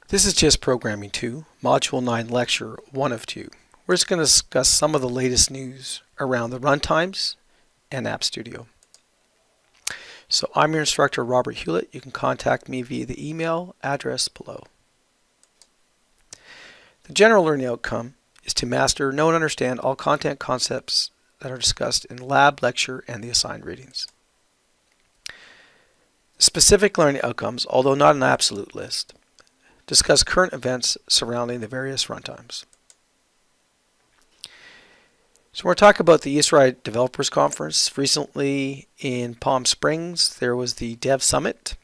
This is just Programming 2, Module 9, Lecture 1 of 2. We're just going to discuss some of the latest news around the runtimes and App Studio. So I'm your instructor, Robert Hewlett. You can contact me via the email address below. The general learning outcome is to master, know, and understand all content concepts that are discussed in lab, lecture, and the assigned readings. Specific learning outcomes, although not an absolute list, discuss current events surrounding the various runtimes. So we're talking about the ESRI Developers Conference. Recently in Palm Springs, there was the Dev Summit.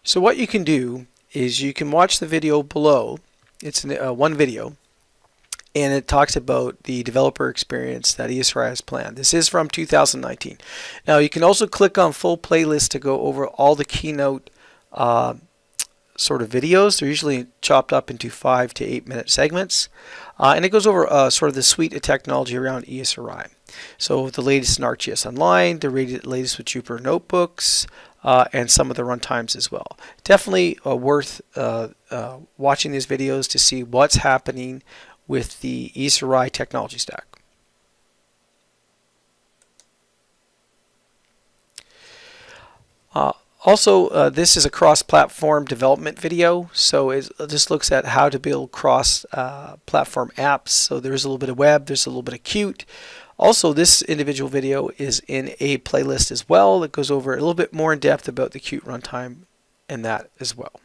So what you can do is you can watch the video below. It's one video, and it talks about the developer experience that ESRI has planned. This is from 2019. Now you can also click on full playlist to go over all the keynote sort of videos. They're usually chopped up into 5 to 8 minute segments, and it goes over sort of the suite of technology around ESRI. So the latest in ArcGIS Online, the latest with Jupyter Notebooks, and some of the runtimes as well. Definitely worth watching these videos to see what's happening with the ESRI technology stack. Also, this is a cross-platform development video, so this looks at how to build cross-platform apps. So there's a little bit of web, there's a little bit of Qt. Also, this individual video is in a playlist as well that goes over a little bit more in depth about the Qt runtime and that as well.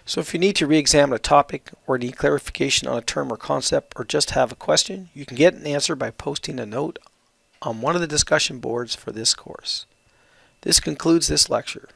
So if you need to re-examine a topic or need clarification on a term or concept or just have a question, you can get an answer by posting a note on one of the discussion boards for this course. This concludes this lecture.